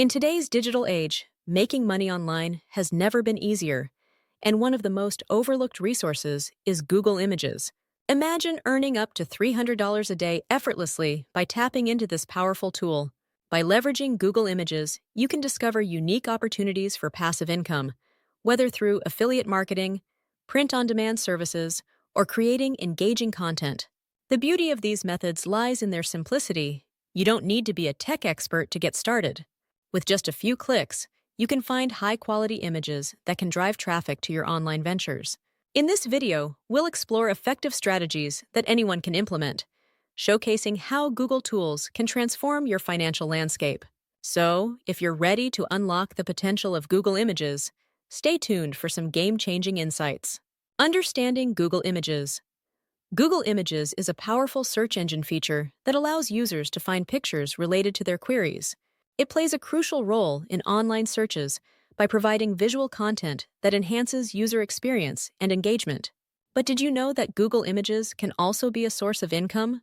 In today's digital age, making money online has never been easier, and one of the most overlooked resources is Google Images. Imagine earning up to $300 a day effortlessly by tapping into this powerful tool. By leveraging Google Images, you can discover unique opportunities for passive income, whether through affiliate marketing, print-on-demand services, or creating engaging content. The beauty of these methods lies in their simplicity. You don't need to be a tech expert to get started. With just a few clicks, you can find high-quality images that can drive traffic to your online ventures. In this video, we'll explore effective strategies that anyone can implement, showcasing how Google tools can transform your financial landscape. So, if you're ready to unlock the potential of Google Images, stay tuned for some game-changing insights. Understanding Google Images. Google Images is a powerful search engine feature that allows users to find pictures related to their queries. It plays a crucial role in online searches by providing visual content that enhances user experience and engagement. But did you know that Google Images can also be a source of income?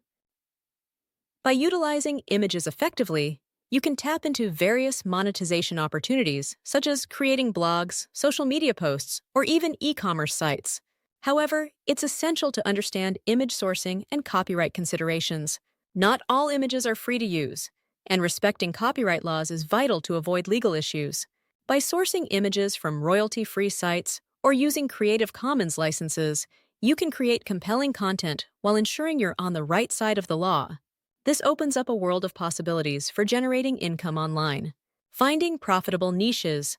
By utilizing images effectively, you can tap into various monetization opportunities, such as creating blogs, social media posts, or even e-commerce sites. However, it's essential to understand image sourcing and copyright considerations. Not all images are free to use, and respecting copyright laws is vital to avoid legal issues. By sourcing images from royalty-free sites or using Creative Commons licenses, you can create compelling content while ensuring you're on the right side of the law. This opens up a world of possibilities for generating income online. Finding profitable niches.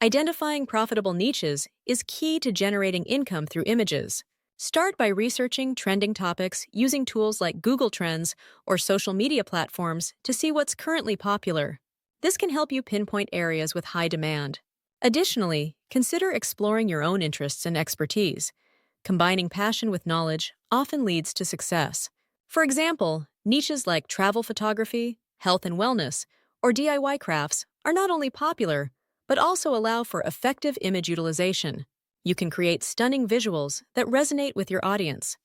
Identifying profitable niches is key to generating income through images. Start by researching trending topics using tools like Google Trends or social media platforms to see what's currently popular. This can help you pinpoint areas with high demand. Additionally, consider exploring your own interests and expertise. Combining passion with knowledge often leads to success. For example, niches like travel photography, health and wellness, or DIY crafts are not only popular, but also allow for effective image utilization. You can create stunning visuals that resonate with your audience,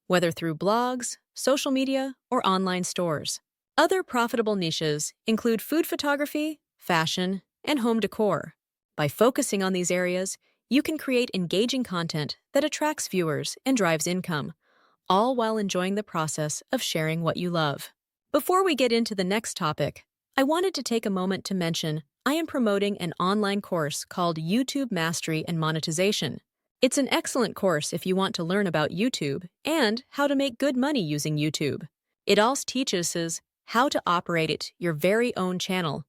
whether through blogs, social media, or online stores. Other profitable niches include food photography, fashion, and home decor. By focusing on these areas, you can create engaging content that attracts viewers and drives income, all while enjoying the process of sharing what you love. Before we get into the next topic, I wanted to take a moment to mention I am promoting an online course called YouTube Mastery and Monetization. It's an excellent course if you want to learn about YouTube and how to make good money using YouTube. It also teaches us how to operate your very own channel,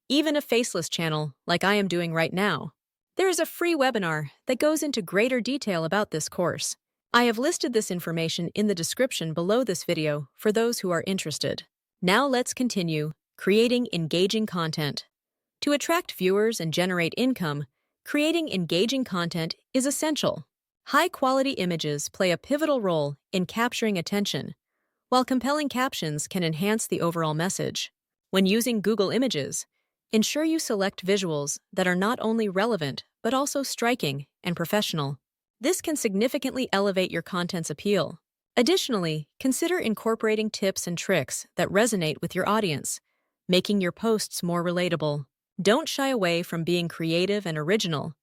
even a faceless channel like I am doing right now. There is a free webinar that goes into greater detail about this course. I have listed this information in the description below this video for those who are interested. Now let's continue creating engaging content. To attract viewers and generate income, creating engaging content is essential. High-quality images play a pivotal role in capturing attention, while compelling captions can enhance the overall message. When using Google Images, ensure you select visuals that are not only relevant but also striking and professional. This can significantly elevate your content's appeal. Additionally, consider incorporating tips and tricks that resonate with your audience, making your posts more relatable. Don't shy away from being creative and original.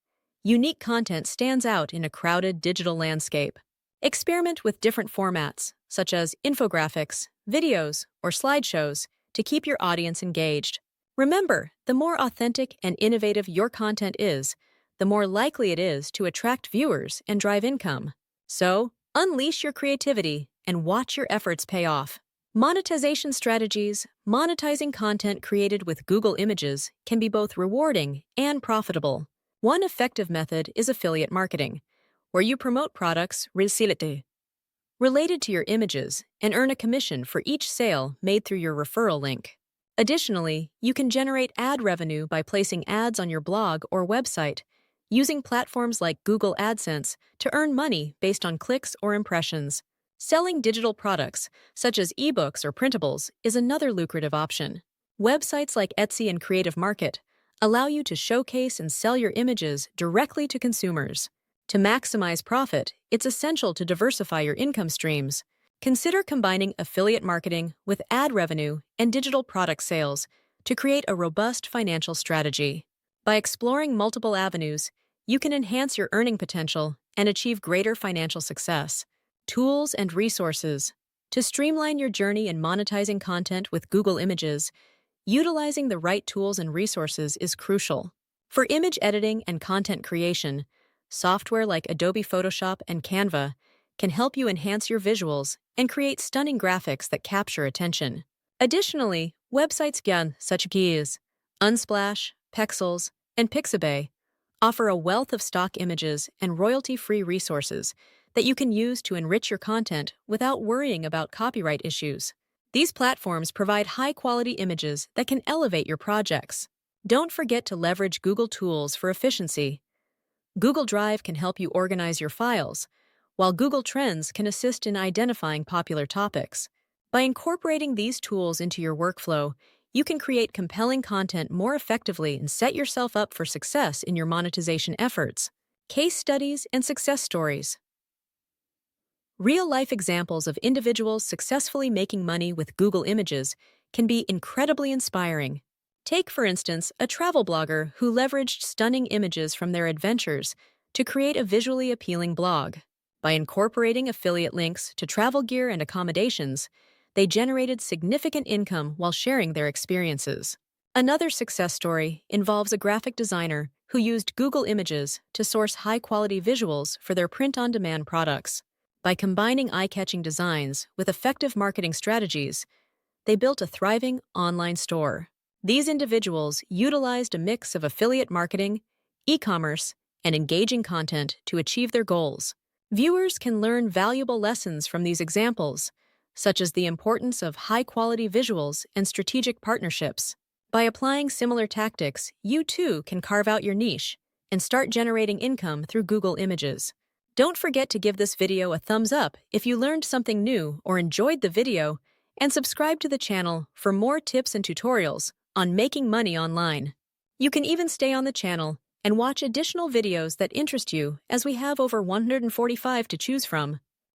Unique content stands out in a crowded digital landscape. Experiment with different formats, such as infographics, videos, or slideshows, to keep your audience engaged. Remember, the more authentic and innovative your content is, the more likely it is to attract viewers and drive income. So, unleash your creativity and watch your efforts pay off. Monetization strategies. Monetizing content created with Google Images can be both rewarding and profitable. One effective method is affiliate marketing, where you promote products related to your images and earn a commission for each sale made through your referral link. Additionally, you can generate ad revenue by placing ads on your blog or website, using platforms like Google AdSense to earn money based on clicks or impressions. Selling digital products, such as ebooks or printables, is another lucrative option. Websites like Etsy and Creative Market allow you to showcase and sell your images directly to consumers. To maximize profit, it's essential to diversify your income streams. Consider combining affiliate marketing with ad revenue and digital product sales to create a robust financial strategy. By exploring multiple avenues, you can enhance your earning potential and achieve greater financial success. Tools and resources. To streamline your journey in monetizing content with Google Images, utilizing the right tools and resources is crucial. For image editing and content creation, software like Adobe Photoshop and Canva can help you enhance your visuals and create stunning graphics that capture attention. Additionally, websites such as Unsplash, Pexels, and Pixabay offer a wealth of stock images and royalty-free resources that you can use to enrich your content without worrying about copyright issues. These platforms provide high-quality images that can elevate your projects. Don't forget to leverage Google Tools for efficiency. Google Drive can help you organize your files, while Google Trends can assist in identifying popular topics. By incorporating these tools into your workflow, you can create compelling content more effectively and set yourself up for success in your monetization efforts. Case studies and success stories. Real-life examples of individuals successfully making money with Google Images can be incredibly inspiring. Take, for instance, a travel blogger who leveraged stunning images from their adventures to create a visually appealing blog. By incorporating affiliate links to travel gear and accommodations, they generated significant income while sharing their experiences. Another success story involves a graphic designer who used Google Images to source high-quality visuals for their print-on-demand products. By combining eye-catching designs with effective marketing strategies, they built a thriving online store. These individuals utilized a mix of affiliate marketing, e-commerce, and engaging content to achieve their goals. Viewers can learn valuable lessons from these examples, such as the importance of high-quality visuals and strategic partnerships. By applying similar tactics, you too can carve out your niche and start generating income through Google Images. Don't forget to give this video a thumbs up if you learned something new or enjoyed the video, and subscribe to the channel for more tips and tutorials on making money online. You can even stay on the channel and watch additional videos that interest you, as we have over 145 to choose from.